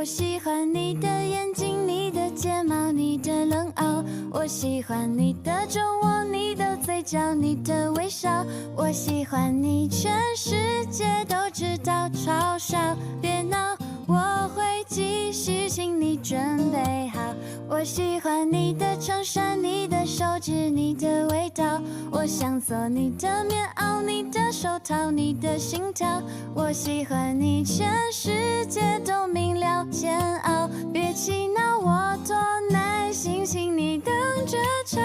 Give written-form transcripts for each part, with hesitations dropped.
我喜欢你的眼睛，你的睫毛，你的冷傲。我喜欢你的酒窝，你的嘴角，你的微笑。我喜欢你，全世界都知道，嘲笑别闹，我会继续，请你准备好。我喜欢你的衬衫，你的手指，你的味道。我想做你的棉袄，你的手套，你的心跳。我喜欢你，全世界都明了煎熬。别气恼，我多耐心，请你等着瞧。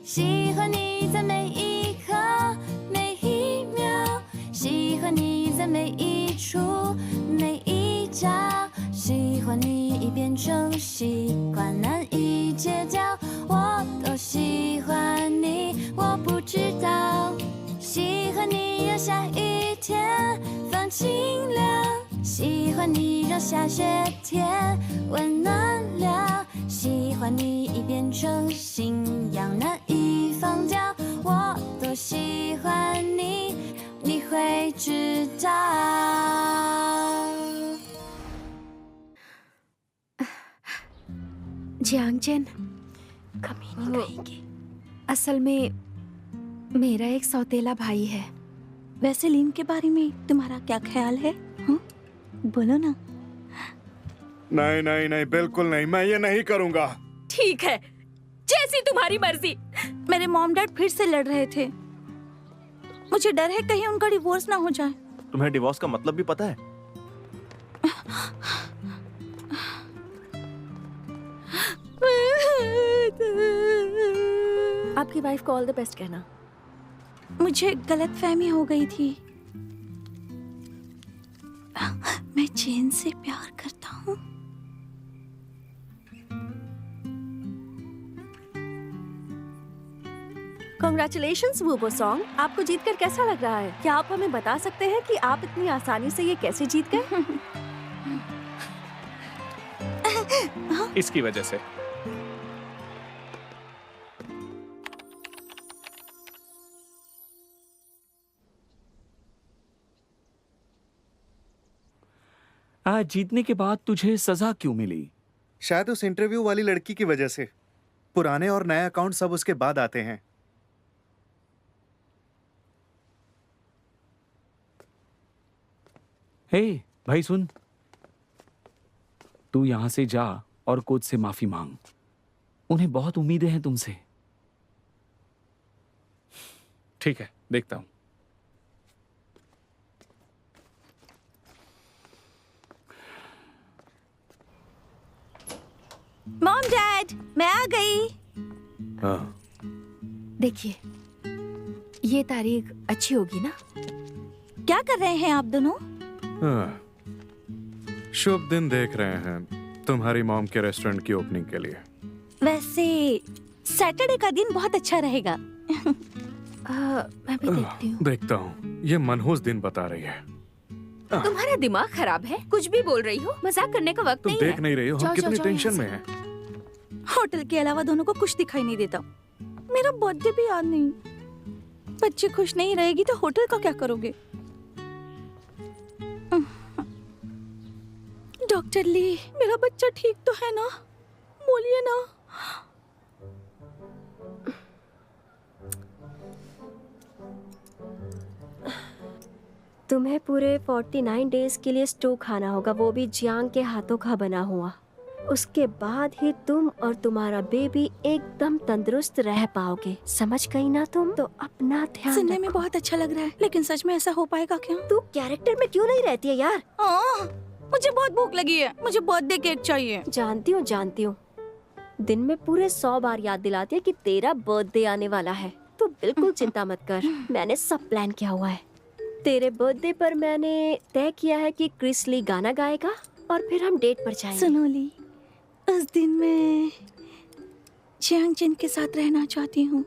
喜欢你在每一刻每一秒，喜欢你在每一处每一角，喜欢你已变成习惯，难以戒掉。我都喜欢你，我不知道。喜欢你让下雨天放晴凉，喜欢你让下雪天温暖了，喜欢你已变成信仰，难以放掉。我都喜欢你，你会知道。जियांगचेन, कमीनी कहेंगे। असल में मेरा एक सौतेला भाई है। वैसे लीन के बारे में तुम्हारा क्या ख्याल है? बोलो ना। नहीं नहीं नहीं, बिल्कुल नहीं, मैं ये नहीं करूंगा। ठीक है, जैसी तुम्हारी मर्जी। मेरे मॉम डैड फिर से लड़ रहे थे। मुझे डर है कहीं उनका डिवोर्स ना हो जाए। तुम्हें डिवोर्स का मतलब भी पता है? आपकी वाइफ को ऑल द बेस्ट कहना। मुझे गलतफहमी हो गई थी। मैं चैन से प्यार करता हूँ। कॉन्ग्रेचुलेशंस वूबो सॉन्ग, आपको जीतकर कैसा लग रहा है? क्या आप हमें बता सकते हैं कि आप इतनी आसानी से ये कैसे जीत गए? इसकी वजह से। आज जीतने के बाद तुझे सजा क्यों मिली? शायद उस इंटरव्यू वाली लड़की की वजह से। पुराने और नए अकाउंट सब उसके बाद आते हैं। हे भाई सुन, तू यहां से जा और कोच से माफी मांग। उन्हें बहुत उम्मीदें हैं तुमसे। ठीक है, देखता हूं। मॉम डैड, मैं आ गई। हाँ। देखिए, ये तारीख अच्छी होगी ना? क्या कर रहे हैं आप दोनों? हाँ। शुभ दिन देख रहे हैं तुम्हारी मॉम के रेस्टोरेंट की ओपनिंग के लिए। वैसे सैटरडे का दिन बहुत अच्छा रहेगा। मैं भी देखती हूँ। देखता हूँ, ये मनहूस दिन बता रही है। तुम्हारा दिमाग खराब है? कुछ भी बोल रही हो? मजाक करने का वक्त तुम नहीं देख है। नहीं रही हो हम कितनी टेंशन में हैं। होटल के अलावा दोनों को कुछ दिखाई नहीं देता। मेरा बर्थडे भी याद नहीं। बच्ची खुश नहीं रहेगी तो होटल का क्या करोगे? डॉक्टर ली, मेरा बच्चा ठीक तो है ना? बोलिए ना। तुम्हें पूरे 49 डेज के लिए स्टू खाना होगा, वो भी जियांग के हाथों का बना हुआ। उसके बाद ही तुम और तुम्हारा बेबी एकदम तंदुरुस्त रह पाओगे। समझ गई ना तुम? तो अपना ध्यान सुनने में रखो। बहुत अच्छा लग रहा है, लेकिन सच में ऐसा हो पाएगा क्या? तू कैरेक्टर में क्यों नहीं रहती है यार? मुझे बहुत भूख लगी है। मुझे बर्थडे केक चाहिए। जानती हूँ। दिन में पूरे 100 बार याद दिलाती है कि तेरा बर्थडे आने वाला है। तो बिल्कुल चिंता मत कर, मैंने सब प्लान किया हुआ है। तेरे बर्थडे पर मैंने तय किया है कि क्रिस ली गाना गाएगा और फिर हम डेट पर जाएंगे। सुनोली, उस दिन मैं जियांगचेन के साथ रहना चाहती हूँ।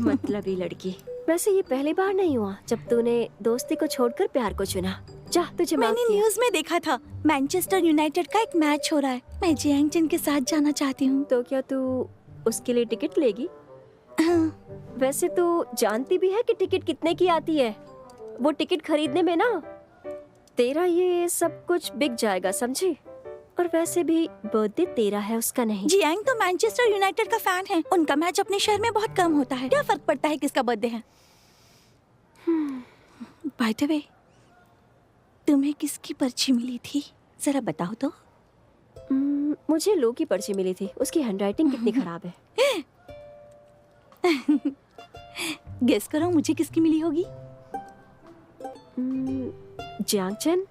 मतलबी लड़की। वैसे ये पहली बार नहीं हुआ जब तूने दोस्ती को छोड़कर प्यार को चुना। जा, तुझे माफ मैंने किया। न्यूज़ में देखा था मैनचेस्टर यूनाइटेड का एक मैच हो रहा है। मैं जियांगचेन के साथ जाना चाहती हूँ। तो क्या तू उसके लिए टिकट लेगी? हाँ। वैसे तू जानती भी है कि टिकट कितने की आती है? वो टिकट खरीदने में ना तेरा ये सब कुछ बिक जाएगा, समझी? और वैसे भी बर्थडे तेरा है, उसका नहीं। जियांग तो मैनचेस्टर यूनाइटेड का फैन है। उनका मैच अपने शहर में बहुत कम होता है। क्या फर्क पड़ता है किसका बर्थडे है? बाय द वे, तुम्हें किसकी पर्ची मिली थी? जरा बताओ तो। मुझे लो की पर्ची मिली थी। उसकी हैंडराइटिंग कितनी खराब है। गेस करो मुझे किसकी मिली होगी? Jiang chain.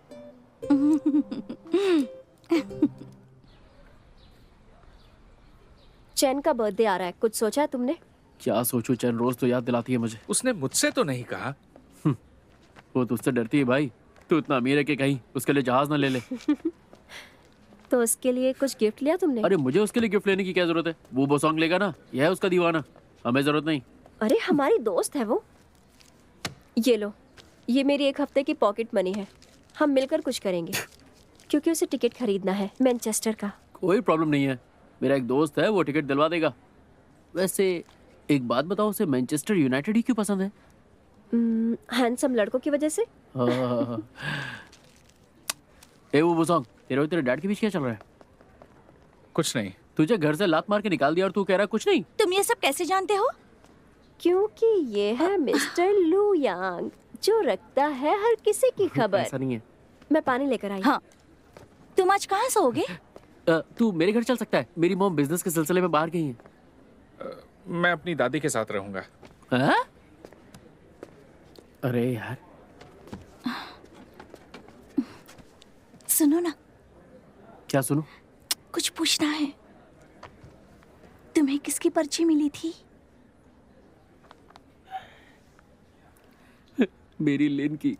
चैन का बर्थडे आ रहा है, कुछ सोचा है तुमने? क्या सोचूं, चैन रोज तो याद दिलाती है मुझे। उसने मुझसे तो नहीं कहा। वो तुझसे डरती है भाई। तू इतना अमीर है कि कहीं उसके लिए जहाज ना ले ले। तो उसके लिए कुछ गिफ्ट लिया तुमने? अरे मुझे उसके लिए गिफ्ट लेने की क्या जरूरत है? वो सॉन्ग लेगा ना, यह है उसका दीवाना। हमें जरूरत नहीं। अरे हमारी दोस्त है वो। ये लो, ये मेरी 1 हफ्ते की पॉकेट मनी है। हम मिलकर कुछ करेंगे, क्योंकि उसे टिकट खरीदना है मैनचेस्टर का। कोई प्रॉब्लम नहीं है, मेरा एक दोस्त है, वो टिकट दिलवा देगा। वैसे एक बात बताओ, उसे मैनचेस्टर यूनाइटेड ही क्यों पसंद है? हैंडसम लड़कों की वजह से। ए वो सॉन्ग, तेरे और तेरे डैड के बीच क्या चल रहा है? कुछ नहीं। तुझे घर से लात मार के निकाल दिया और तू कह रहा है कुछ नहीं? तुम ये सब कैसे जानते हो? क्योंकि ये है मिस्टर लू यांग, जो रखता है हर किसी की खबर। ऐसा नहीं है। मैं पानी लेकर आई। हाँ, तुम आज कहाँ सोओगे? तू मेरे घर चल सकता है, मेरी मॉम बिजनेस के सिलसिले में बाहर गई है। मैं अपनी दादी के साथ रहूंगा। हाँ? अरे यार, सुनो ना, क्या सुनो? कुछ पूछना है। तुम्हें किसकी पर्ची मिली थी? मेरी लिन की।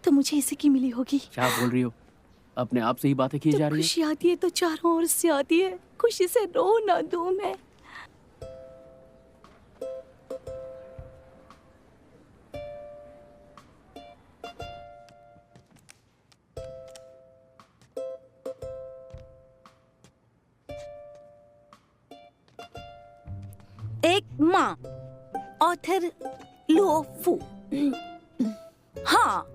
तो मुझे इसी की मिली होगी। क्या बोल रही हो? अपने आप से ही बातें की जब जा रही है। खुशी आती है तो चारों ओर से आती है। खुशी से रो ना दूं मैं। एक माँ, ऑथर लुओ फू। हाँ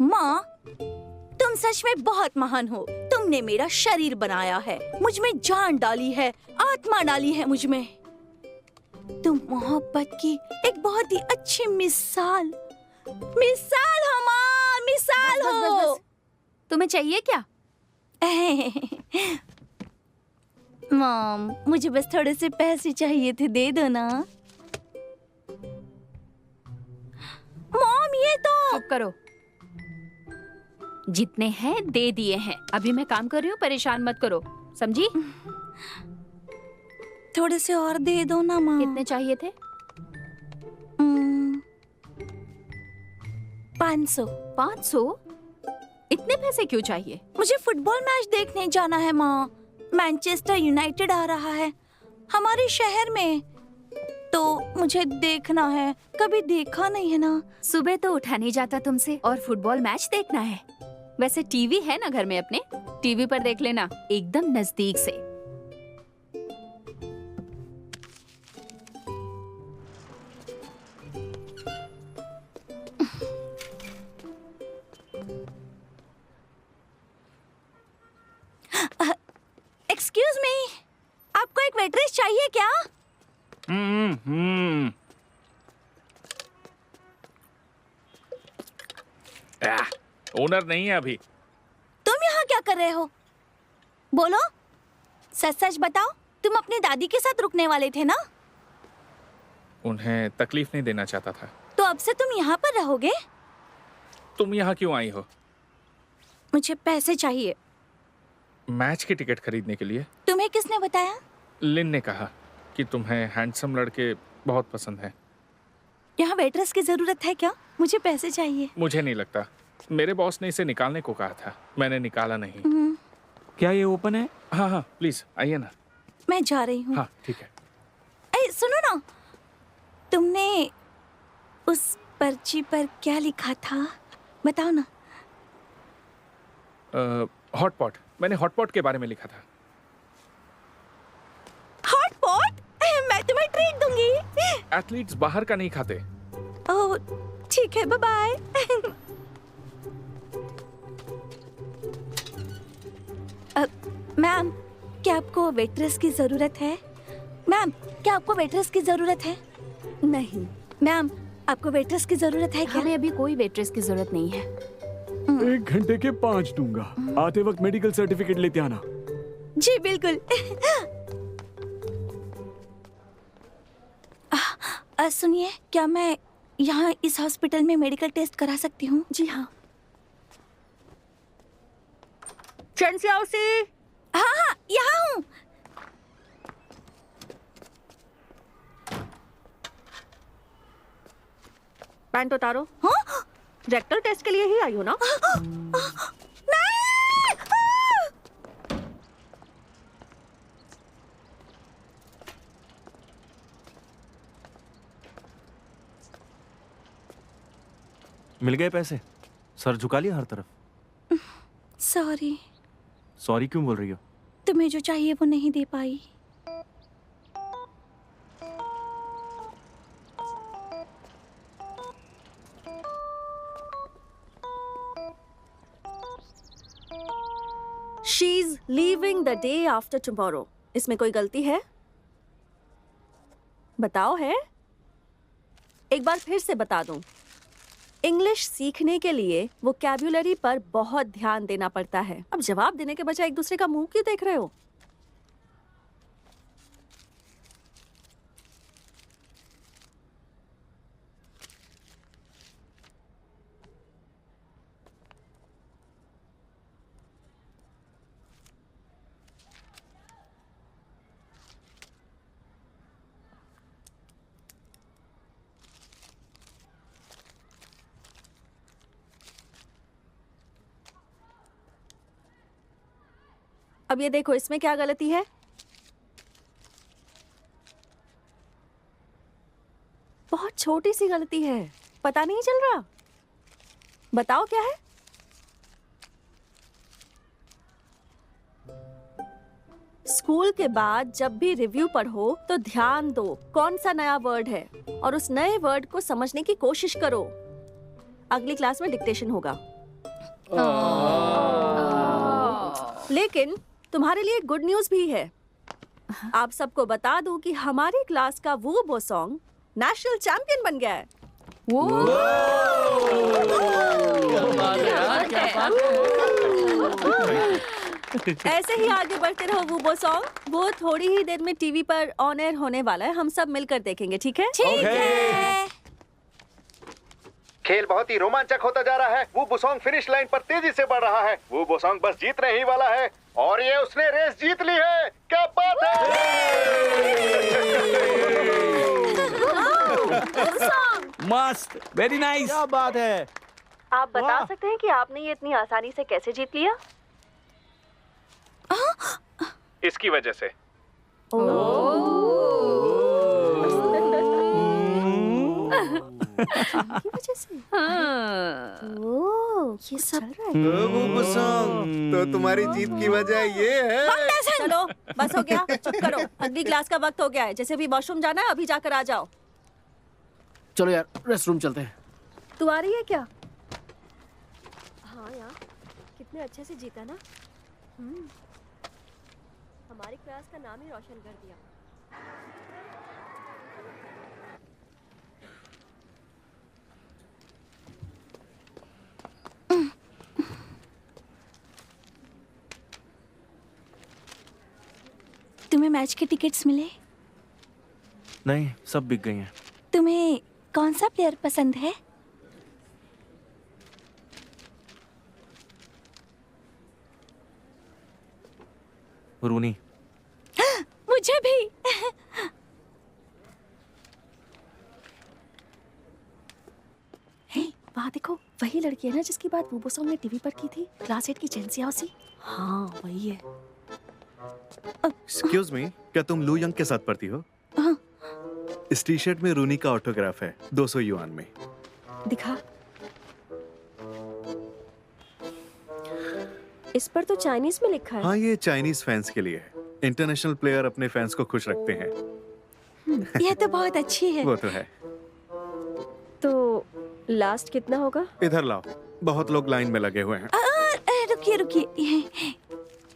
माँ, तुम सच में बहुत महान हो। तुमने मेरा शरीर बनाया है, मुझ में जान डाली है, आत्मा डाली है मुझ में। तुम मोहब्बत की एक बहुत ही अच्छी मिसाल हो माँ, मिसाल बस, बस, हो। बस। तुम्हें चाहिए क्या? मॉम, मुझे बस थोड़े से पैसे चाहिए थे, दे दो ना। मॉम, ये तो चुप करो। जितने हैं दे दिए हैं। अभी मैं काम कर रही हूँ, परेशान मत करो, समझी? थोड़े से और दे दो ना माँ। कितने चाहिए थे? 500। 500? इतने पैसे क्यों चाहिए? मुझे फुटबॉल मैच देखने जाना है माँ। मैनचेस्टर यूनाइटेड आ रहा है हमारे शहर में, तो मुझे देखना है। कभी देखा नहीं है ना। सुबह तो उठा नहीं जाता तुमसे, और फुटबॉल मैच देखना है। वैसे टीवी है ना घर में अपने, टीवी पर देख लेना, एकदम नजदीक से। एक्सक्यूज मी, आपको एक वेट्रेस चाहिए क्या? ओनर नहीं है अभी। तुम यहाँ क्या कर रहे हो? बोलो, सच सच बताओ। तुम अपनी दादी के साथ रुकने वाले थे ना? उन्हें तकलीफ नहीं देना चाहता था। तो अब से तुम यहाँ पर रहोगे? तुम यहाँ क्यों आई हो? मुझे पैसे चाहिए। मैच की टिकट खरीदने के लिए। तुम्हें किसने बताया? लिन ने कहा कि तुम्हें हैंडसम लड़के बहुत पसंद हैं। यहाँ वेट्रेस की जरूरत है क्या? मुझे पैसे चाहिए। मुझे नहीं लगता। मेरे बॉस ने इसे निकालने को कहा था, मैंने निकाला नहीं। क्या ये ओपन है? हाँ हाँ, प्लीज आइए ना। मैं जा रही हूँ। हाँ ठीक है। ए, सुनो ना, तुमने उस पर्ची पर क्या लिखा था? बताओ ना। हॉटपॉट, मैंने हॉटपॉट के बारे में लिखा था। एथलीट्स बाहर का नहीं खाते। ओह ठीक है, बाय बाय। मैम, क्या आपको वेट्रेस की जरूरत है? मैम, क्या आपको वेट्रेस की जरूरत है? नहीं, मैम, आपको वेट्रेस की जरूरत है क्या? हमें अभी कोई वेट्रेस की जरूरत नहीं है। 1 घंटे के 5 दूंगा। आते वक्त मेडिकल सर्टिफिकेट लेते आना। जी बिल्कुल। सुनिए, क्या मैं यहाँ इस हॉस्पिटल में मेडिकल टेस्ट करा सकती हूँ? जी हाँ। हाँ हाँ, यहाँ हूँ। पैंट उतारो। हाँ? रेक्टल टेस्ट के लिए ही आई हो ना? मिल गए पैसे? सर झुका लिया हर तरफ। सॉरी, सॉरी क्यों बोल रही हो? तुम्हें जो चाहिए वो नहीं दे पाई। She is leaving the day after tomorrow. इसमें कोई गलती है? बताओ है? एक बार फिर से बता दूं, इंग्लिश सीखने के लिए वोकैब्युलरी पर बहुत ध्यान देना पड़ता है। अब जवाब देने के बजाय एक दूसरे का मुंह क्यों देख रहे हो? अब ये देखो, इसमें क्या गलती है? बहुत छोटी सी गलती है, पता नहीं चल रहा? बताओ क्या है? स्कूल के बाद जब भी रिव्यू पढ़ो तो ध्यान दो कौन सा नया वर्ड है और उस नए वर्ड को समझने की कोशिश करो। अगली क्लास में डिक्टेशन होगा। लेकिन तुम्हारे लिए गुड न्यूज भी है। आप सबको बता दूं कि हमारी क्लास का वो सॉन्ग नेशनल चैंपियन बन गया है। ऐसे ही आगे बढ़ते रहो वो सॉन्ग। वो थोड़ी ही देर में टीवी पर ऑन एयर होने वाला है। हम सब मिलकर देखेंगे, ठीक है? ठीक है। खेल बहुत ही रोमांचक होता जा रहा है। वो बुसोंग फिनिश लाइन पर तेजी से बढ़ रहा है। वो बुसोंग बस जीतने ही वाला है और ये उसने रेस जीत ली है। क्या बात है! मस्त, वेरी नाइस। क्या बात है? आप बता सकते हैं कि आपने ये इतनी आसानी से कैसे जीत लिया? इसकी वजह से। की वजह से? ओह, ये सब चल रहा है। वो बुसोंग, तो तुम्हारी जीत की वजह ये है। चलो बस हो गया, चुप करो। अगली क्लास का वक्त हो गया है। जैसे भी वॉशरूम जाना है अभी जाकर आ जाओ। चलो यार, रेस्ट रूम चलते हैं। तू आ रही है क्या? हाँ यार, कितने अच्छे से जीता ना। हमारी क्लास का नाम ही रोशन कर दिया। तुम्हें मैच के टिकट्स मिले? नहीं, सब बिक गई हैं। तुम्हें कौन सा प्लेयर पसंद है? रूनी। मुझे भी। वहाँ देखो, वही लड़की है ना जिसकी बात वूबोसॉन्ग ने टीवी पर की थी, क्लास 8 की जेंसी हाउसी। हाँ वही है। एक्सक्यूज मी, क्या तुम लू यंग के साथ पढ़ती हो? हाँ। इस टी शर्ट में रूनी का ऑटोग्राफ है, 200 युआन में। दिखा। इस पर तो चाइनीज में लिखा है। हाँ, ये चाइनीज फैंस के लिए है। इंटरनेशनल प्लेयर अपने फैंस को खुश रखते हैं। यह तो बहुत अच्छी है। वो तो है। तो लास्ट कितना होगा? इधर लाओ, बहुत लोग लाइन में लगे हुए हैं। रुकिए रुकिए,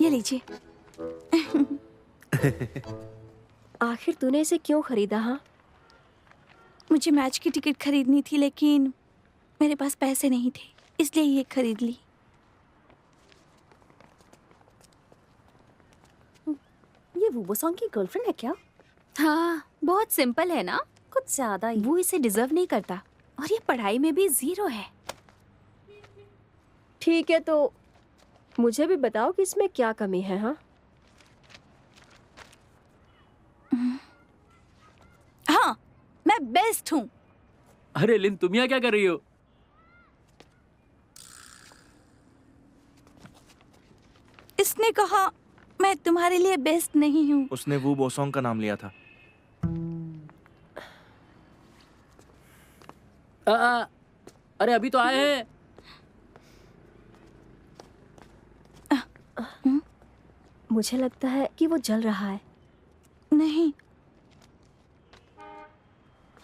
ये लीजिए। आखिर तूने इसे क्यों खरीदा? हाँ, मुझे मैच की टिकट खरीदनी थी, लेकिन मेरे पास पैसे नहीं थे, इसलिए ये खरीद ली। ये वो सॉन्ग की गर्लफ्रेंड है क्या? हाँ, बहुत सिंपल है ना। कुछ ज्यादा ही। वो इसे डिजर्व नहीं करता और ये पढ़ाई में भी 0 है। ठीक है, तो मुझे भी बताओ कि इसमें क्या कमी है। हाँ, हाँ, मैं बेस्ट हूँ। अरे लिन, तुम यहाँ क्या कर रही हो? इसने कहा मैं तुम्हारे लिए बेस्ट नहीं हूँ। उसने वो बोसोंग का नाम लिया था। अरे अभी तो आए हैं। मुझे लगता है कि वो जल रहा है। नहीं,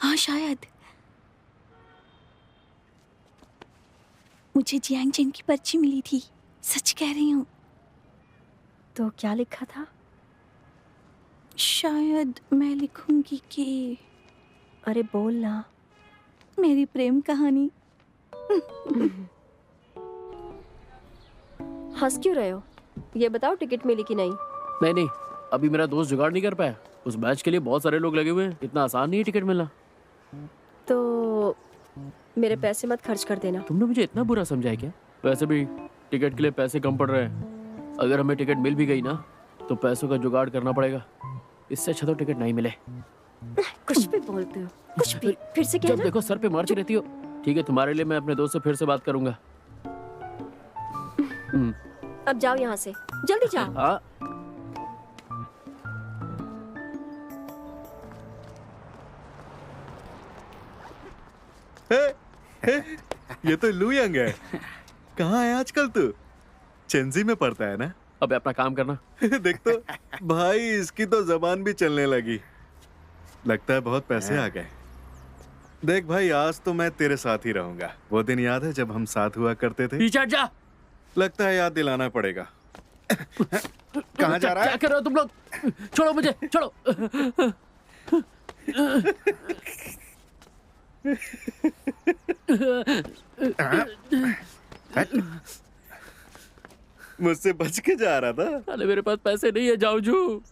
हाँ शायद। मुझे जियांग चेन की पर्ची मिली थी, सच कह रही हूँ। तो क्या लिखा था? शायद मैं लिखूंगी कि अरे बोल ना। मेरी प्रेम कहानी। हंस क्यों रहे हो? ये बताओ टिकट मिली कि नहीं? नहीं, अभी मेरा दोस्त जुगाड़ नहीं कर पाया। उस मैच के लिए बहुत सारे लोग लगे हुए हैं, इतना आसान नहीं है टिकट मिलना। तो मेरे पैसे मत खर्च कर देना। तुमने मुझे इतना बुरा समझा है क्या? वैसे भी टिकट के लिए पैसे कम पड़ रहे हैं। अगर हमें टिकट मिल भी गई ना, तो पैसों का जुगाड़ करना पड़ेगा। इससे अच्छा तो टिकट नहीं मिले। कुछ भी बोलते हो, कुछ भी। फिर से जब कहना। देखो सर पे मारती रहती हो। ठीक है, तुम्हारे लिए मैं अपने दोस्त से फिर से बात करूंगा। अब जाओ यहाँ से, जल्दी जाओ। हाँ, ये तो लू यंग है। कहाँ है आजकल तू? चेंजी में पढ़ता है ना? अब अपना काम करना। देख तो भाई, इसकी तो जबान भी चलने लगी। लगता है बहुत पैसे आ गए। देख भाई, आज तो मैं तेरे साथ ही रहूंगा। वो दिन याद है जब हम साथ हुआ करते थे? पीछे हट जा। लगता है याद दिलाना पड़ेगा। कहाँ जा रहा है? क्या कर रहे हो तुम लोग? छोड़ो मुझे, छोड़ो। मुझसे बच के जा रहा था। अरे मेरे पास पैसे नहीं है, जाओ जू।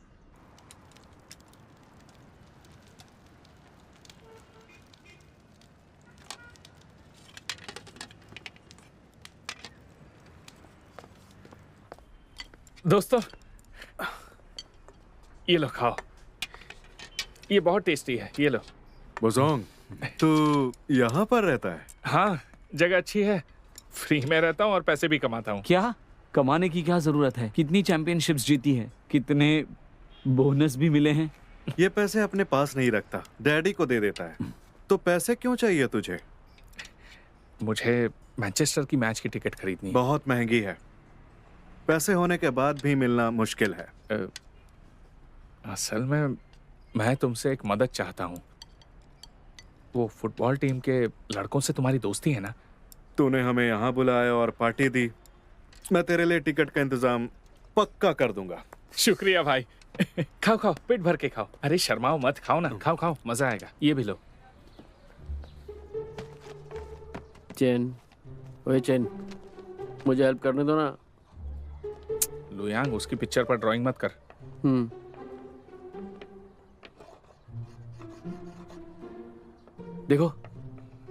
दोस्तों, ये लो खाओ, ये बहुत टेस्टी है, ये लो। बोसोंग, तू यहाँ पर रहता है? हाँ, जगह अच्छी है, फ्री में रहता हूँ और पैसे भी कमाता हूँ। क्या कमाने की क्या जरूरत है? कितनी चैंपियनशिप्स जीती है, कितने बोनस भी मिले हैं। ये पैसे अपने पास नहीं रखता, डैडी को दे देता है। तो पैसे क्यों चाहिए तुझे? मुझे मैनचेस्टर की मैच की टिकट खरीदनी है। बहुत महंगी है, पैसे होने के बाद भी मिलना मुश्किल है। असल में मैं तुमसे एक मदद चाहता हूँ। वो फुटबॉल टीम के लड़कों से तुम्हारी दोस्ती है ना? तूने हमें यहाँ बुलाया और पार्टी दी, मैं तेरे लिए टिकट का इंतजाम पक्का कर दूंगा। शुक्रिया भाई। खाओ खाओ, पेट भर के खाओ। अरे शर्माओ मत, खाओ ना, खाओ खाओ, मजा आएगा। ये भी लो। चेन, ओए चेन, मुझे हेल्प करने दो ना। लुयांग, उसकी पिक्चर पर ड्राइंग मत कर। देखो,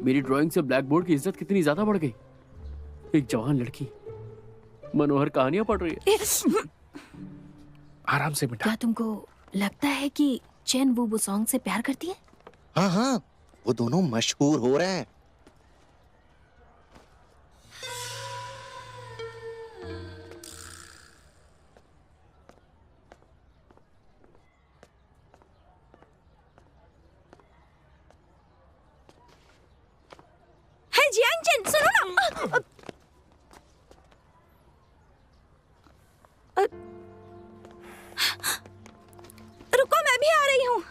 मेरी ड्राइंग से ब्लैक बोर्ड की इज्जत कितनी ज्यादा बढ़ गई। एक जवान लड़की मनोहर कहानियां पढ़ रही है। आराम से बेटा। क्या तुमको लगता है कि चेन वो बुसोंग से प्यार करती है? हाँ हाँ, वो दोनों मशहूर हो रहे हैं। है जियांग चेन, सुनो ना। रुको, मैं भी आ रही हूँ।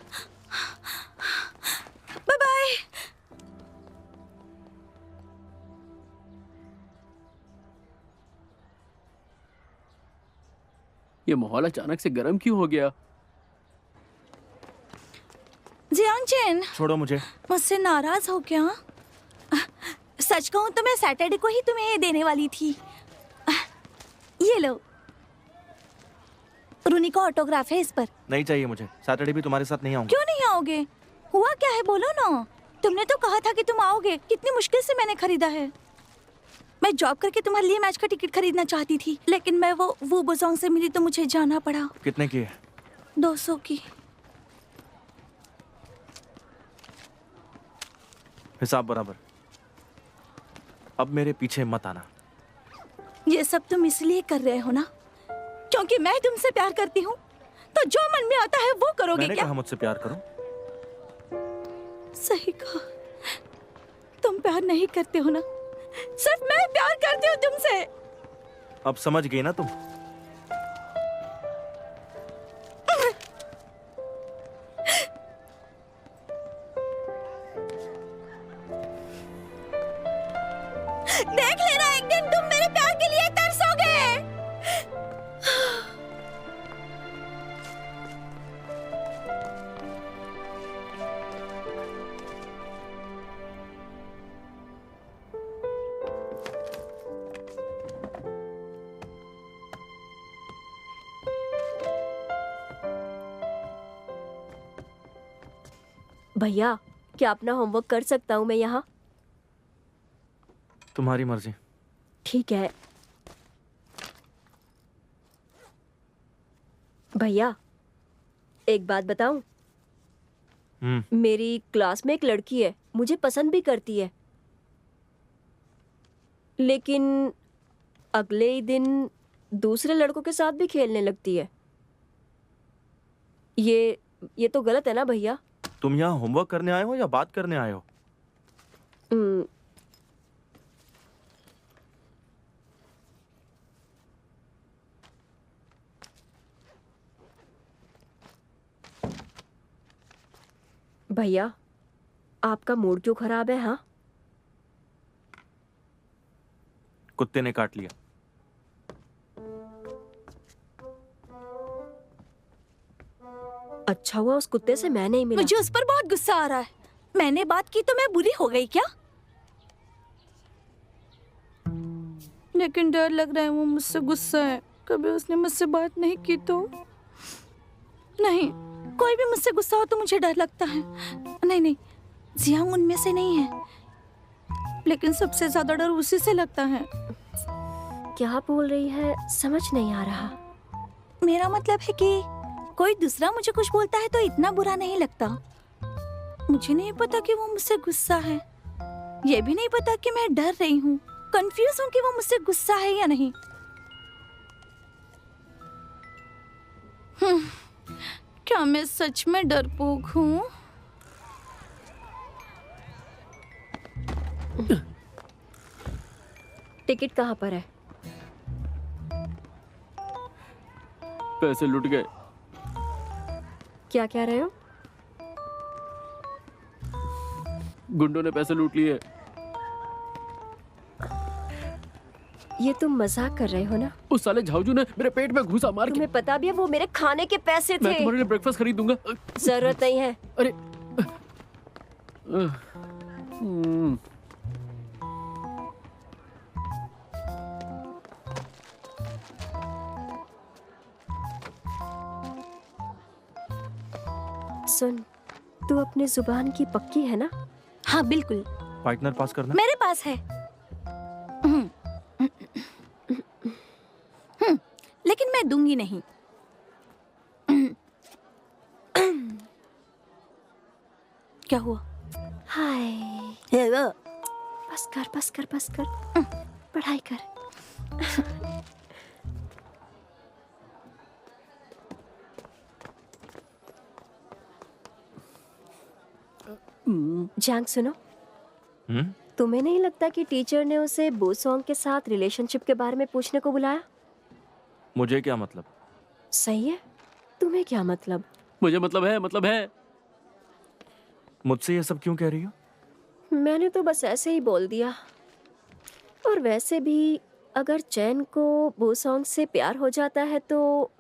ये माहौल अचानक से गर्म क्यों हो गया? जियांगचेन, छोड़ो मुझे। मुझसे नाराज हो क्या? सच कहूं तो मैं सैटरडे को ही तुम्हें ये देने वाली थी। ये लो, रूनी का ऑटोग्राफ है इस पर। नहीं चाहिए मुझे, सैटरडे भी तुम्हारे साथ नहीं आऊंगा। क्यों नहीं आओगे? हुआ क्या है बोलो ना। तुमने तो कहा था कि तुम आओगे। कितनी मुश्किल से मैंने खरीदा है। मैं जॉब करके तुम्हारे लिए मैच का टिकट खरीदना चाहती थी, लेकिन मैं वो बुजोंग से मिली तो मुझे जाना पड़ा। कितने की है? 200 की। हिसाब बराबर। अब मेरे पीछे मत आना। ये सब तुम इसलिए कर रहे हो ना क्योंकि मैं तुमसे प्यार करती हूँ, तो जो मन में आता है वो करोगे मैंने क्या? कहा मुझसे प्यार करो। सही कहा, तुम प्यार नहीं करते हो ना, सिर्फ मैं प्यार करती हूँ तुमसे। अब समझ गई ना तुम? देख लेना, एक दिन तुम मेरे प्यार के लिए तरसोगे। भैया, क्या अपना होमवर्क कर सकता हूँ मैं यहाँ? तुम्हारी मर्जी। ठीक है। भैया, एक बात बताऊं? मेरी क्लास में एक लड़की है, मुझे पसंद भी करती है, लेकिन अगले ही दिन दूसरे लड़कों के साथ भी खेलने लगती है। ये तो गलत है ना भैया? तुम यहाँ होमवर्क करने आए हो या बात करने आए हो? भैया, आपका मूड क्यों खराब है? हाँ, कुत्ते ने काट लिया। अच्छा हुआ उस कुत्ते से मैं नहीं मिला। मुझे उस पर बहुत गुस्सा आ रहा है। मैंने बात की तो मैं बुरी हो गई क्या? लेकिन डर लग रहा है वो मुझसे गुस्सा है। कभी उसने मुझसे बात नहीं की तो? नहीं, कोई भी मुझसे गुस्सा हो तो मुझे डर लगता है। नहीं, जियांग उनमें से नहीं है, लेकिन सबसे ज्यादा डर उसी से लगता है। क्या बोल रही है समझ नहीं आ रहा। मेरा मतलब है कि कोई दूसरा मुझे कुछ बोलता है तो इतना बुरा नहीं लगता। मुझे नहीं पता कि वो मुझसे गुस्सा है, ये भी नहीं पता कि मैं डर रही हूँ। कंफ्यूज हूँ कि वो मुझसे गुस्सा है या नहीं। क्या मैं सच में डरपोक हूँ? टिकट कहाँ पर है? पैसे लुट गए। क्या कह रहे हो? गुंडों ने पैसे लूट लिए। ये तुम मजाक कर रहे हो ना? उस साले झाऊजू ने मेरे पेट में घुसा मार के। तुम्हें पता भी है वो मेरे खाने के पैसे थे। मैं तुम्हारे लिए ब्रेकफास्ट खरीद दूंगा। जरूरत नहीं है। अरे सुन, तू अपने जुबान की पक्की है ना? हाँ बिल्कुल। पार्टनर पास करना। मेरे पास है। लेकिन मैं दूंगी नहीं। क्या हुआ? हाय, बस कर पढ़ाई कर। जैंग सुनो, तुम्हें नहीं लगता कि टीचर ने उसे बोसोंग के साथ रिलेशनशिप के बारे में पूछने को बुलाया? मुझे क्या मतलब? सही है, तुम्हें क्या मतलब? मुझे मतलब है। मुझसे ये सब क्यों कह रही हो? मैंने तो बस ऐसे ही बोल दिया। और वैसे भी अगर चैन को बोसोंग से प्यार हो जाता है तो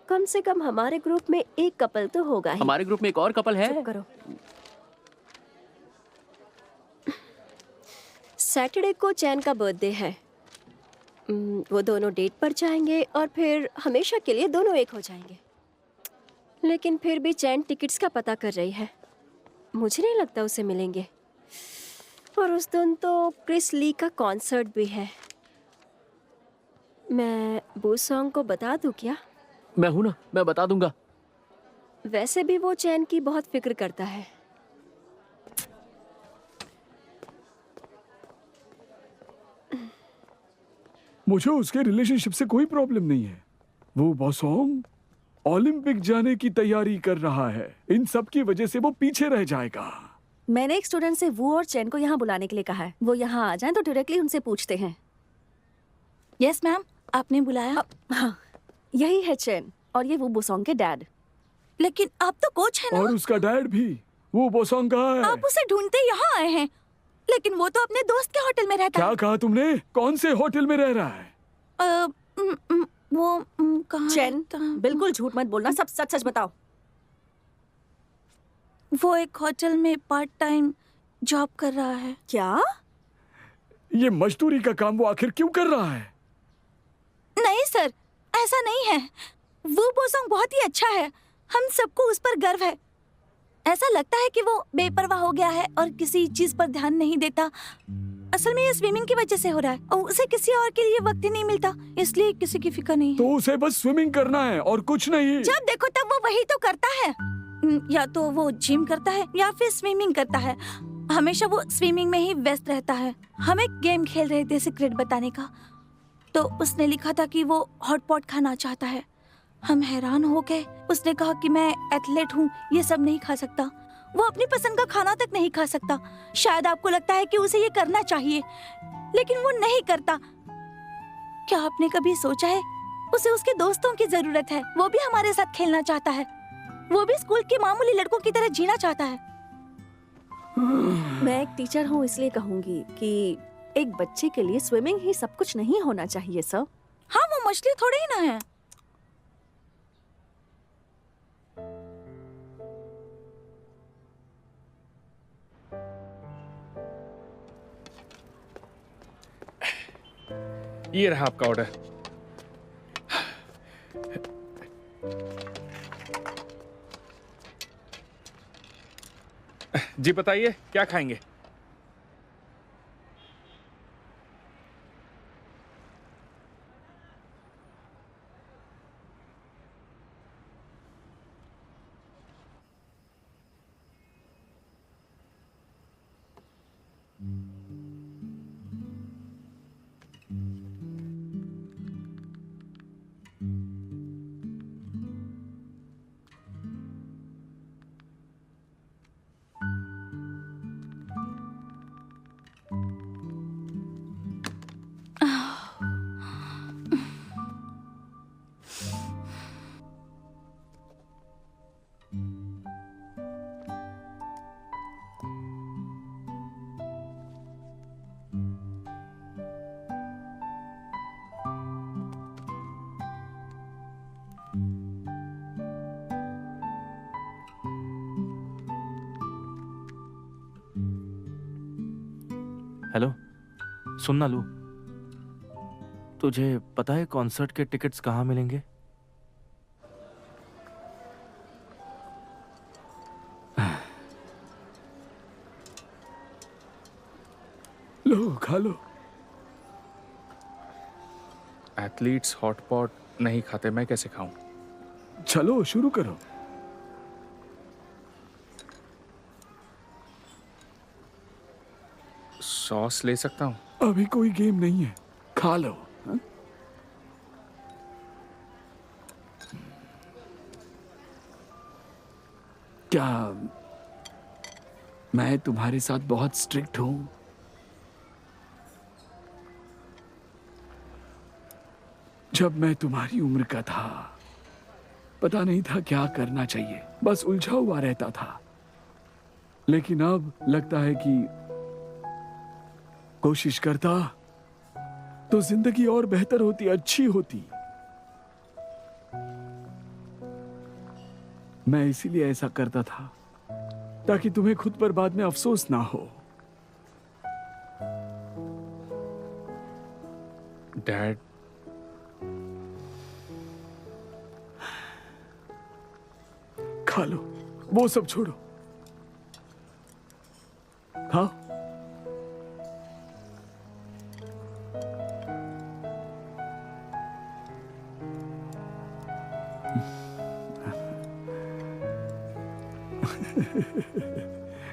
कम से कम हमारे ग्रुप में एक कपल तो होगा ही। हमारे ग्रुप में एक और कपल है। चुप करो। सैटरडे को चैन का बर्थडे है। वो दोनों डेट पर जाएंगे और फिर हमेशा के लिए दोनों एक हो जाएंगे। लेकिन फिर भी चैन टिकट्स का पता कर रही है। मुझे नहीं लगता उसे मिलेंगे। और उस दिन तो क्रिस ली का कॉन्सर्ट भी है। मैं बोसोंग को बता दूं क्या? मैं हूं ना, मैं बता दूंगा। वैसे भी वो चैन की बहुत फिक्र करता है। मुझे उसके रिलेशनशिप से कोई प्रॉब्लम नहीं है। वो बोसोंग ओलंपिक जाने की तैयारी कर रहा है। इन सब की वजह से वो पीछे रह जाएगा। मैंने एक स्टूडेंट से वू और चैन को यहाँ बुलाने के लिए कहा है। वो यहाँ आ जाएं तो डायरेक्टली उनसे पूछते हैं। यस मैम, आपने बुलाया? हाँ, यही है चैन और ये वो बोसोंग के डैड। लेकिन आप तो कोच है ना? और उसका डैड भी। वो बोसोंग कहाँ है? आप उसे ढूंढते यहाँ आए हैं, लेकिन वो तो अपने दोस्त के होटल में रहता है। क्या कहा तुमने? कौन से होटल में रह रहा है? वो कहाँ चैन, रहता है? बिल्कुल झूठ मत बोलना, सब सच सच बताओ। वो एक होटल में पार्ट टाइम जॉब कर रहा है। क्या? ये मजदूरी का काम वो आखिर क्यों कर रहा है? नहीं सर, ऐसा नहीं है। वो बोसोंग बहुत ही अच्छा है। हम सबको उस पर गर्व है। ऐसा लगता है कि वो बेपरवाह हो गया है और किसी चीज पर ध्यान नहीं देता। असल में ये स्विमिंग की वजह से हो रहा है और उसे किसी और के लिए वक्त ही नहीं मिलता, इसलिए किसी की फिक्र नहीं है। तो उसे बस स्विमिंग करना है और कुछ नहीं। जब देखो तब वो वही तो करता है। या तो वो जिम करता है या फिर स्विमिंग करता है। हमेशा वो स्विमिंग में ही व्यस्त रहता है। हम एक गेम खेल रहे थे सीक्रेट बताने का, तो उसने लिखा था कि वो हॉट पॉट खाना चाहता है। हम हैरान हो गए। उसने कहा कि मैं एथलीट हूँ, ये सब नहीं खा सकता। वो अपनी पसंद का खाना तक नहीं खा सकता। शायद आपको लगता है कि उसे ये करना चाहिए, लेकिन वो नहीं करता। क्या आपने कभी सोचा है उसे उसके दोस्तों की जरूरत है? वो भी हमारे साथ खेलना चाहता है। वो भी स्कूल के मामूली लड़कों की तरह जीना चाहता है। मैं एक टीचर हूँ, इसलिए कहूंगी कि एक बच्चे के लिए स्विमिंग ही सब कुछ नहीं होना चाहिए सर। हाँ, वो मछली थोड़ी ही ना है। ये रहा आपका ऑर्डर। जी बताइए, क्या खाएंगे? हेलो, सुन ना लू, तुझे पता है कॉन्सर्ट के टिकट्स कहाँ मिलेंगे? लो, खा लो। एथलीट्स हॉट पॉट नहीं खाते, मैं कैसे खाऊं? चलो शुरू करो। सॉस ले सकता हूं? अभी कोई गेम नहीं है, खा लो। हा? क्या मैं तुम्हारे साथ बहुत स्ट्रिक्ट हूं? जब मैं तुम्हारी उम्र का था, पता नहीं था क्या करना चाहिए, बस उलझा हुआ रहता था। लेकिन अब लगता है कि कोशिश करता तो जिंदगी और बेहतर होती, अच्छी होती। मैं इसीलिए ऐसा करता था ताकि तुम्हें खुद पर बाद में अफसोस ना हो। डैड, खा लो, वो सब छोड़ो, खाओ।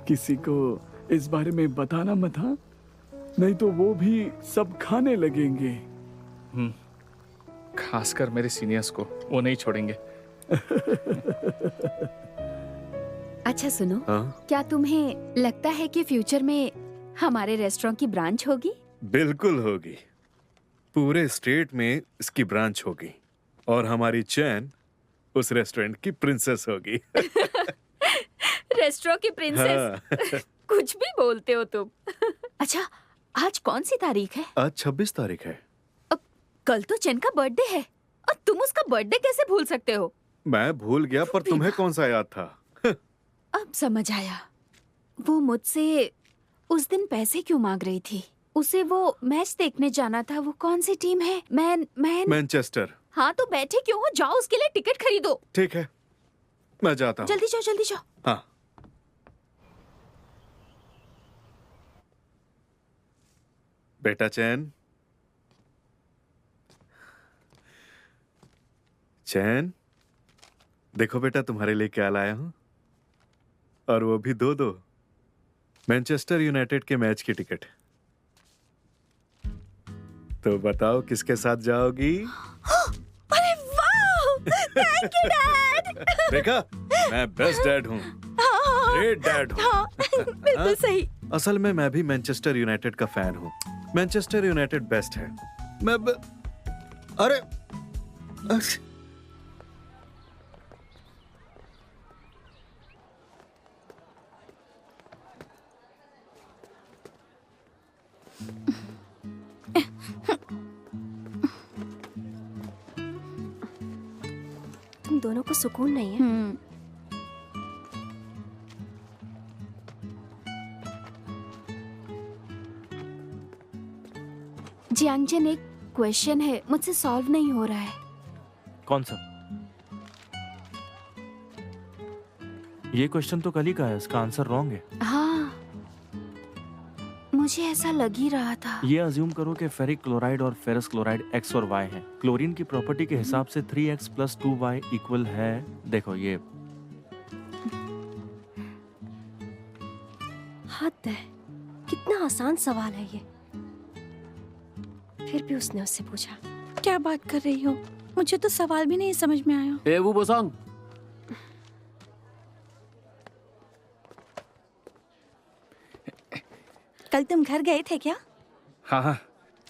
किसी को इस बारे में बताना मत, हाँ? नहीं तो वो भी सब खाने लगेंगे। खासकर मेरे सीनियर्स को, वो नहीं छोड़ेंगे। अच्छा सुनो, हाँ? क्या तुम्हें लगता है कि फ्यूचर में हमारे रेस्टोरेंट की ब्रांच होगी? बिल्कुल होगी। पूरे स्टेट में इसकी ब्रांच होगी और हमारी चैन उस रेस्टोरेंट की प्रिंसेस होगी। रेस्टोरेंट की प्रिंसेस? हाँ। कुछ भी बोलते हो तुम। अच्छा, आज कौन सी तारीख है? आज 26 तारीख है। कल तो चैन का बर्थडे है और तुम उसका बर्थडे कैसे भूल सकते हो? मैं भूल गया, पर तुम्हें कौन सा याद था? अब समझ आया। वो मुझसे उस दिन पैसे क्यों मांग रही थी? उसे वो मैच देखने जाना था। वो कौन सी टीम है? मैनचेस्टर। हाँ, तो बैठे क्यों हो? जाओ उसके लिए टिकट खरीदो। ठीक है, मैं जाता हूँ। जल्दी जाओ, जल्दी जाओ। हाँ। बेटा चैन, चैन, देखो बेटा तुम्हारे लिए क्या लाया हूं, और वो भी दो मैनचेस्टर यूनाइटेड के मैच की टिकट। तो बताओ किसके साथ जाओगी? अरे वाह! Thank you dad. देखा, मैं बेस्ट डैड हूँ, ग्रेट डैड हूँ। हाँ, बिल्कुल सही। असल में मैं भी मैनचेस्टर यूनाइटेड का फैन हूँ। मैनचेस्टर यूनाइटेड बेस्ट है। अरे तुम दोनों को सुकून नहीं है? जियांगजन, एक क्वेश्चन है, मुझसे सॉल्व नहीं हो रहा है। कौन सा? ये क्वेश्चन तो कल ही का है, इसका आंसर रॉन्ग है। हाँ, मुझे ऐसा लग ही रहा था। ये अज्यूम करो कि फेरिक क्लोराइड और फेरस क्लोराइड x और y है। क्लोरीन की प्रॉपर्टी के हिसाब से 3x + 2y इक्वल है, देखो ये। हद है, कितना आसान सवाल है ये। फिर भी उसने उससे पूछा। क्या बात कर रही हो? मुझे तो सवाल भी नहीं समझ में आया। ए वो बोसोंग, कल तुम घर गए थे क्या? हाँ।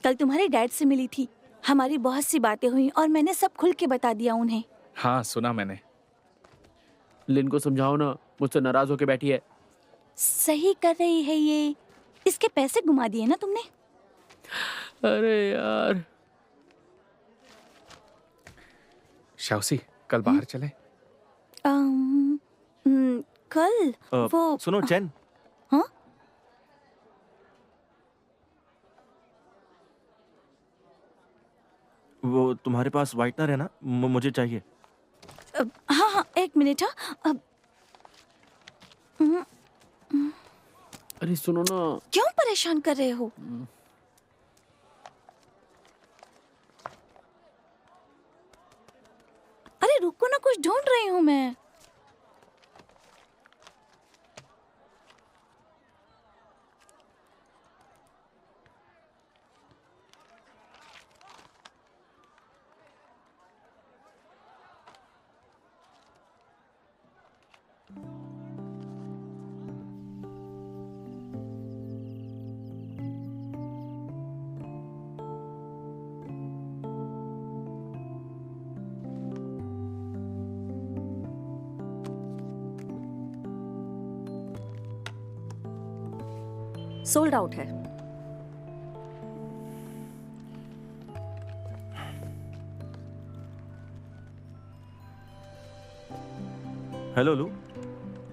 कल तुम्हारे डैड से मिली थी, हमारी बहुत सी बातें हुई और मैंने सब खुल के बता दिया उन्हें। हाँ, सुना मैंने। लिन को समझाओ ना, मुझसे नाराज होके बैठी है। सही कर रही है ये। इसके पैसे घुमा दिए ना तुमने? अरे यार। शाउसी, कल बाहर चले? कल वो सुनो चैन। हाँ? वो तुम्हारे पास व्हाइटनर है ना? मुझे चाहिए। हाँ हाँ, एक मिनट। हाँ, अरे सुनो ना। क्यों परेशान कर रहे हो? अरे रुको ना, कुछ ढूंढ रही हूँ मैं। सोल्ड आउट है। हेलो लू,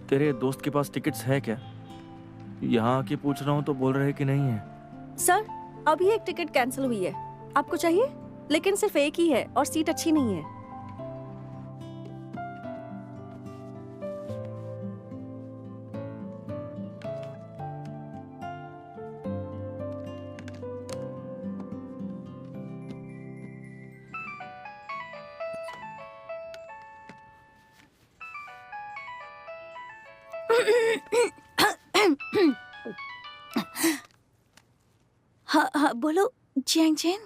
तेरे दोस्त के पास टिकट्स है क्या? यहाँ आके पूछ रहा हूँ तो बोल रहे कि नहीं है। सर, अभी एक टिकट कैंसिल हुई है। आपको चाहिए? लेकिन सिर्फ एक ही है और सीट अच्छी नहीं है। हाँ हाँ बोलो जैन जैन।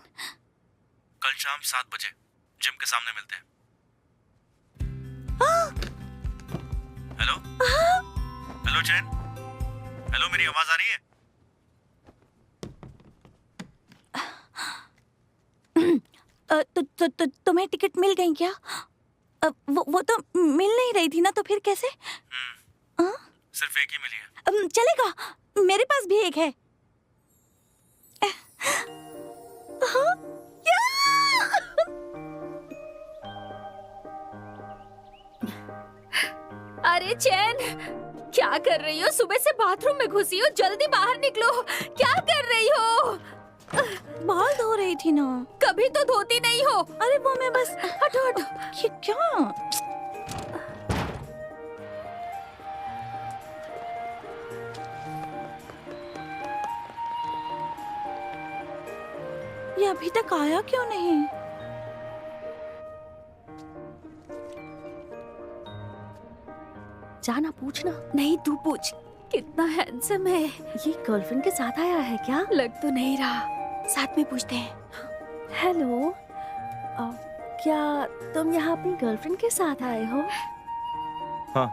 कल शाम 7 बजे जिम के सामने मिलते हैं। हेलो हेलो जैन, हेलो मेरी आवाज आ रही है? तुम्हें टिकट मिल गई क्या? वो तो मिल नहीं रही थी ना, तो फिर कैसे? सिर्फ एक ही मिली है। चलेगा, मेरे पास भी एक है। हाँ? अरे चैन, क्या कर रही हो? सुबह से बाथरूम में घुसी हो, जल्दी बाहर निकलो। क्या कर रही हो? बाल धो रही थी ना। कभी तो धोती नहीं हो। अरे वो मैं बस, हटो हटो। ये क्या? ये अभी तक आया क्यों नहीं? जाना पूछना। नहीं, तू पूछ। कितना हैंडसम है। ये गर्लफ्रेंड के साथ आया है क्या? लग तो नहीं रहा। साथ में पूछते हैं। हेलो, क्या तुम यहाँ अपनी गर्लफ्रेंड के साथ आए हो? हाँ।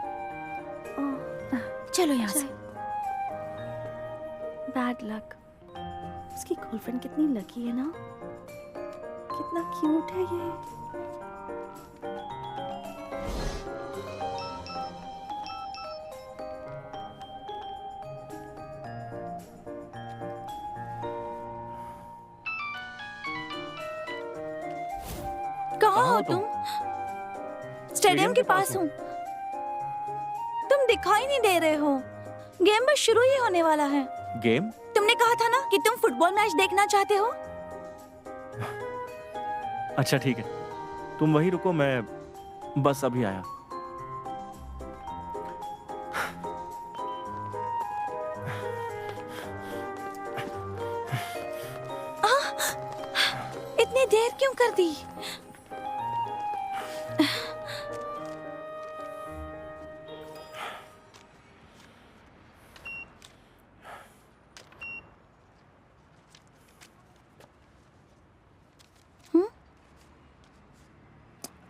चलो यहाँ से। Bad luck. उसकी गर्लफ्रेंड कितनी लकी है ना, कितना क्यूट है ये। कहाँ हो तुम? स्टेडियम के पास हूँ। तुम दिखाई नहीं दे रहे हो। गेम बस शुरू ही होने वाला है। गेम? तुमने कहा था ना कि तुम फुटबॉल मैच देखना चाहते हो। अच्छा ठीक है, तुम वहीं रुको, मैं बस अभी आया। इतनी देर क्यों कर दी?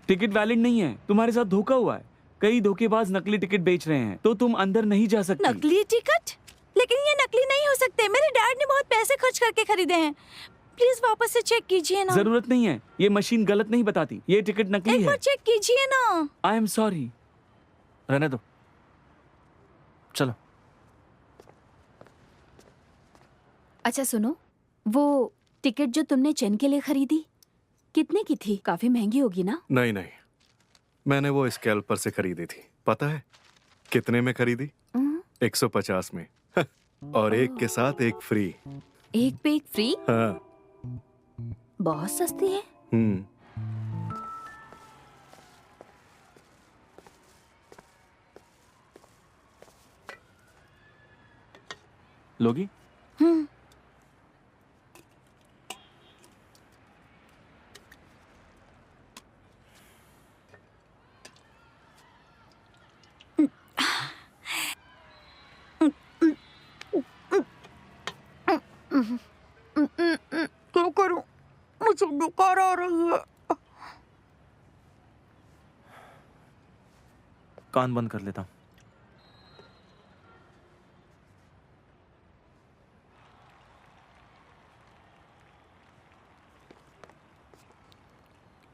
टिकट वैलिड नहीं है। तुम्हारे साथ धोखा हुआ है। कई धोखेबाज नकली टिकट बेच रहे हैं, तो तुम अंदर नहीं जा सकती। नकली टिकट? लेकिन ये नकली नहीं हो सकते। मेरे डैड ने बहुत पैसे खर्च करके खरीदे हैं। प्लीज वापस से चेक कीजिए ना। जरूरत नहीं है, ये मशीन गलत नहीं बताती। ये टिकट नकली एक है। बार चेक कीजिए ना। I am sorry. रहने दो, चलो। अच्छा सुनो, वो टिकट जो तुमने चैन के लिए खरीदी, कितने की थी? काफी महंगी होगी ना? नहीं नहीं, मैंने वो स्कैल्पर से खरीदी थी। पता है कितने में खरीदी? 150 में। और एक के साथ एक फ्री। एक पे एक फ्री? हाँ। बहुत सस्ती है। लोगी? क्या करूं? मुझे बुखार आ रही है। कान बंद कर लेता हूँ।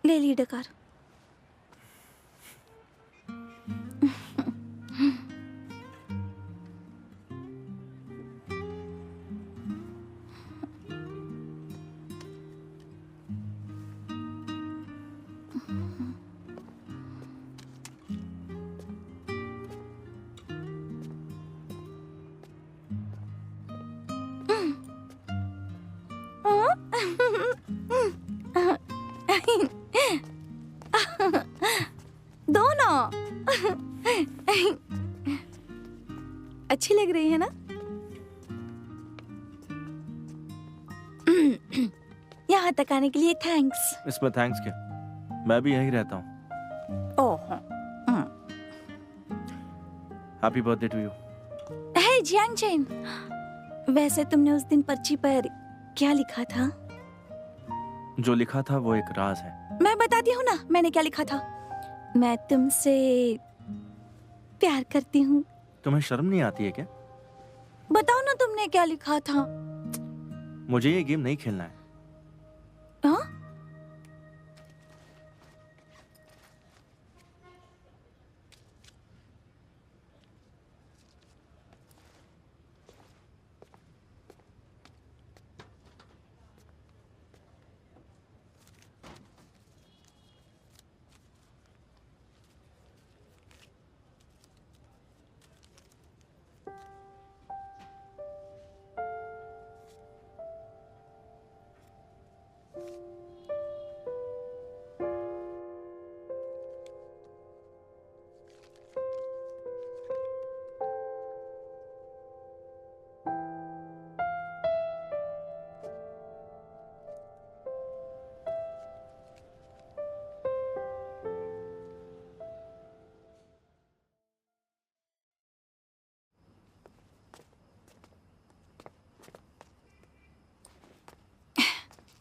ले ली डकार। हाँ अच्छी लग रही है ना? यहाँ तक आने के लिए थैंक्स। इसमें थैंक्स क्या, मैं भी यहीं रहता हूँ। Oh happy birthday to you. Hey Jiang Chen, वैसे तुमने उस दिन पर्ची पर क्या लिखा था? जो लिखा था वो एक राज है। मैं बताती हूँ ना मैंने क्या लिखा था। मैं तुमसे प्यार करती हूँ। तुम्हें शर्म नहीं आती है क्या? बताओ ना तुमने क्या लिखा था। मुझे ये गेम नहीं खेलना है। हाँ?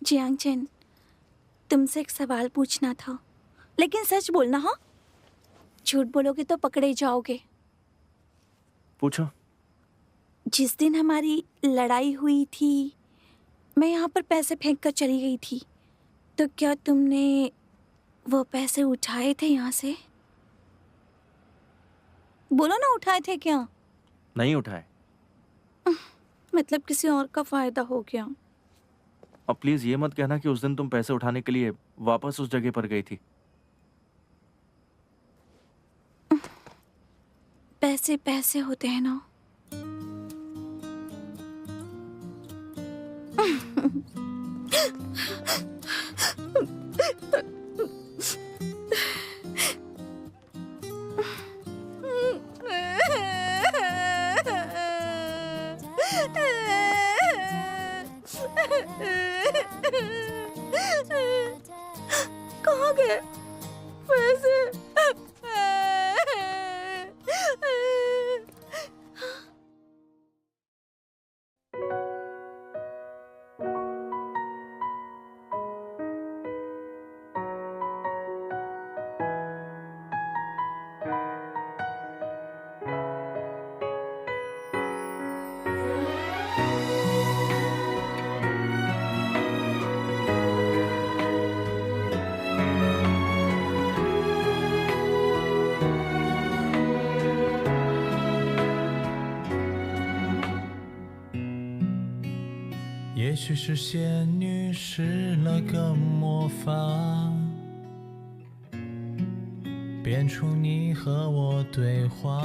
जियांग चेन, तुमसे एक सवाल पूछना था, लेकिन सच बोलना। हाँ, झूठ बोलोगे तो पकड़े जाओगे। पूछो। जिस दिन हमारी लड़ाई हुई थी, मैं यहाँ पर पैसे फेंक कर चली गई थी, तो क्या तुमने वो पैसे उठाए थे यहाँ से? बोलो ना, उठाए थे क्या? नहीं उठाए। मतलब किसी और का फायदा हो गया। अब प्लीज ये मत कहना कि उस दिन तुम पैसे उठाने के लिए वापस उस जगह पर गई थी। पैसे पैसे होते हैं ना। कहाँ गए पैसे?也许是仙女施了个魔法，变出你和我对话。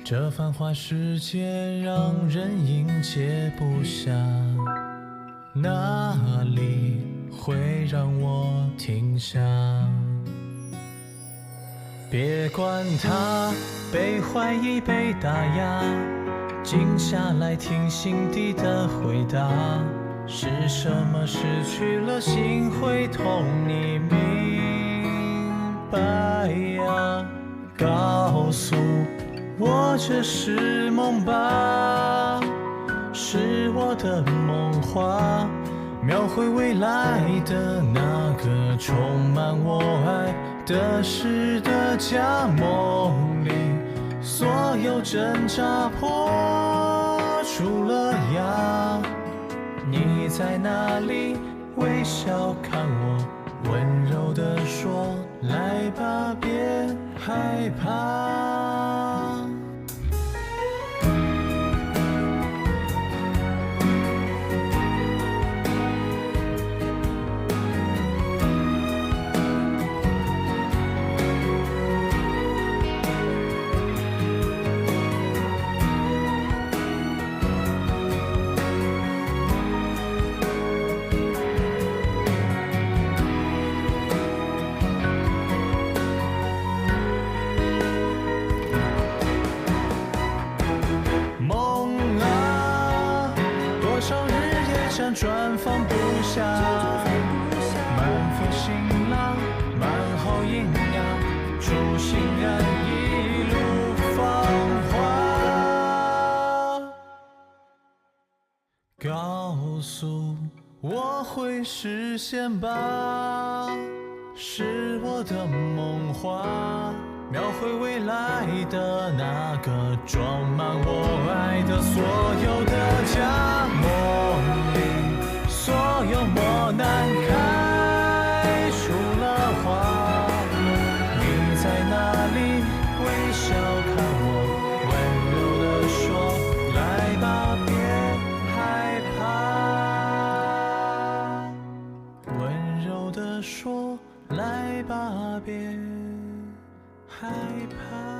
这繁华世界让人应接不暇，哪里会让我停下？别管它被怀疑被打压，静下来听心底的回答。是什么失去了心会痛？你明白呀？告诉我这是梦吧？是我的梦话，描绘未来的那个充满我爱的诗的假梦里，所有挣扎破除了芽。你在哪里？微笑看我，温柔地说：来吧，别害怕。我会实现吧，是我的梦话，描绘未来的那个装满我爱的所有的家。梦里所有磨难开出了花，你在哪里微笑看我，温柔地说来吧别害怕，温柔地说来吧别害怕。